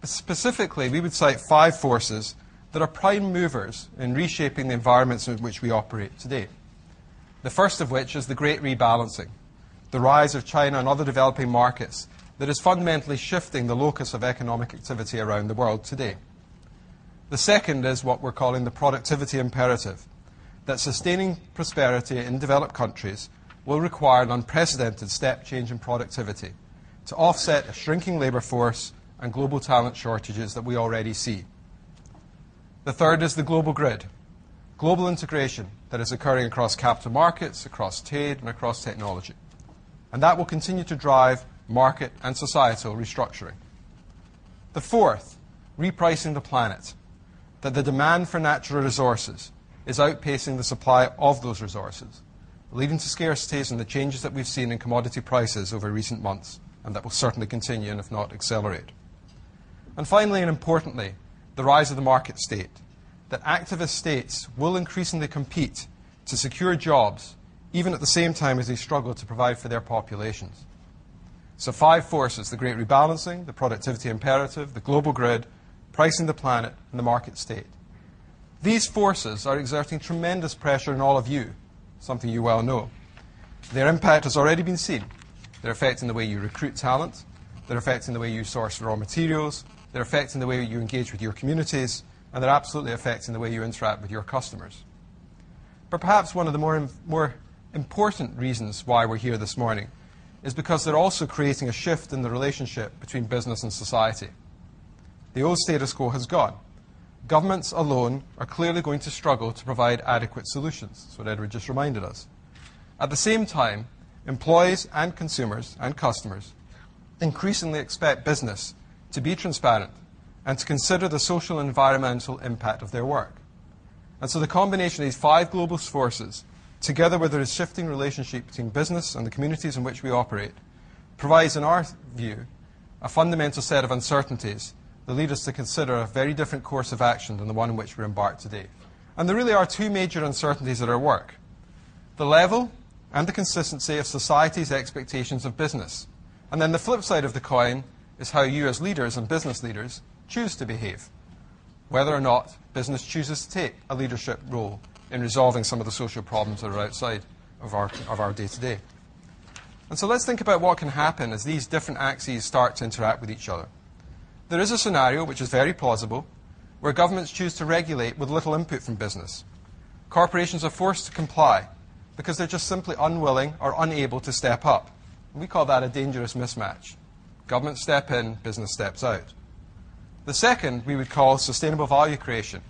Specifically, we would cite 5 forces that are prime movers in reshaping the environments in which we operate today. The first of which is the great rebalancing, the rise of China and other developing markets that is fundamentally shifting the locus of economic activity around the world today. The second is what we're calling the productivity imperative, that sustaining prosperity in developed countries will require an unprecedented step change in productivity to offset a shrinking labour force and global talent shortages that we already see. The third is the global grid, global integration that is occurring across capital markets, across trade, and across technology. And that will continue to drive market and societal restructuring. The fourth, repricing the planet, that the demand for natural resources is outpacing the supply of those resources, leading to scarcities and the changes that we've seen in commodity prices over recent months, and that will certainly continue and if not accelerate. And finally and importantly, the rise of the market state, that activist states will increasingly compete to secure jobs even at the same time as they struggle to provide for their populations. So 5 forces, the great rebalancing, the productivity imperative, the global grid, pricing the planet, and the market state. These forces are exerting tremendous pressure on all of you, something you well know. Their impact has already been seen. They're affecting the way you recruit talent. They're affecting the way you source raw materials. They're affecting the way you engage with your communities. And they're absolutely affecting the way you interact with your customers. But perhaps one of the more important reasons why we're here this morning is because they're also creating a shift in the relationship between business and society. The old status quo has gone. Governments alone are clearly going to struggle to provide adequate solutions. That's what Edward just reminded us. At the same time, employees and consumers and customers increasingly expect business to be transparent and to consider the social and environmental impact of their work. And so the combination of these 5 global forces, together with the shifting relationship between business and the communities in which we operate, provides, in our view, a fundamental set of uncertainties that lead us to consider a very different course of action than the one in which we're embarked today. And there really are 2 major uncertainties at our work: the level and the consistency of society's expectations of business. And then the flip side of the coin is how you as leaders and business leaders choose to behave, whether or not business chooses to take a leadership role in resolving some of the social problems that are outside of our day-to-day. And so let's think about what can happen as these different axes start to interact with each other. There is a scenario, which is very plausible, where governments choose to regulate with little input from business. Corporations are forced to comply because they're just simply unwilling or unable to step up. And we call that a dangerous mismatch. Governments step in, business steps out. The second we would call sustainable value creation,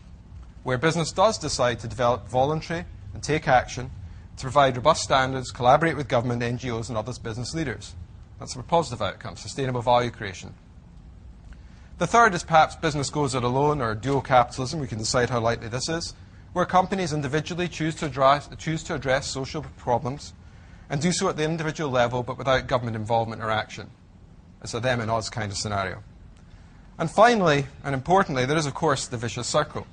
where business does decide to develop voluntary and take action to provide robust standards, collaborate with government, NGOs, and other business leaders. That's a positive outcome, sustainable value creation. The third is perhaps business goes it alone, or dual capitalism. We can decide how likely this is, where companies individually choose to address social problems and do so at the individual level but without government involvement or action. It's a them and us kind of scenario. And finally, and importantly, there is, of course, the vicious circle,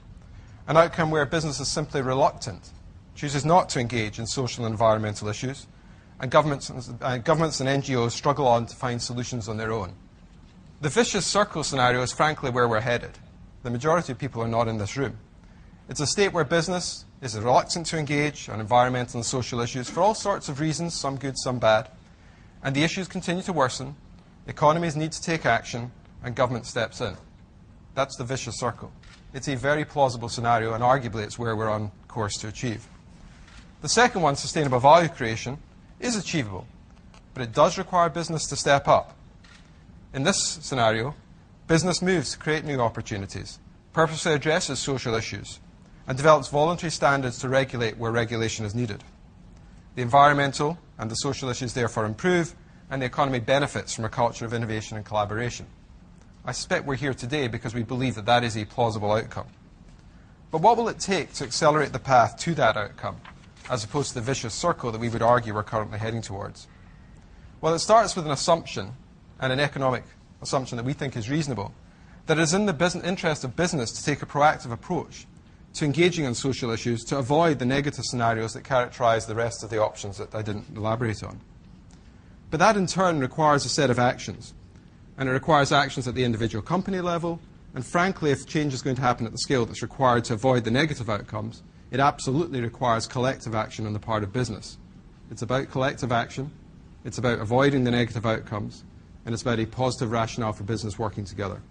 an outcome where business is simply reluctant, chooses not to engage in social and environmental issues, and governments and NGOs struggle on to find solutions on their own. The vicious circle scenario is frankly where we're headed. The majority of people are not in this room. It's a state where business is reluctant to engage on environmental and social issues for all sorts of reasons, some good, some bad, and the issues continue to worsen, economies need to take action, and government steps in. That's the vicious circle. It's a very plausible scenario, and arguably it's where we're on course to achieve. The second one, sustainable value creation, is achievable, but it does require business to step up. In this scenario, business moves to create new opportunities, purposely addresses social issues, and develops voluntary standards to regulate where regulation is needed. The environmental and the social issues therefore improve, and the economy benefits from a culture of innovation and collaboration. I suspect we're here today because we believe that that is a plausible outcome. But what will it take to accelerate the path to that outcome, as opposed to the vicious circle that we would argue we're currently heading towards? Well, it starts with an assumption, and an economic assumption that we think is reasonable, that it is in the interest of business to take a proactive approach to engaging on social issues to avoid the negative scenarios that characterize the rest of the options that I didn't elaborate on. But that in turn requires a set of actions. And it requires actions at the individual company level. And frankly, if change is going to happen at the scale that's required to avoid the negative outcomes, it absolutely requires collective action on the part of business. It's about collective action, it's about avoiding the negative outcomes, and it's about a positive rationale for business working together.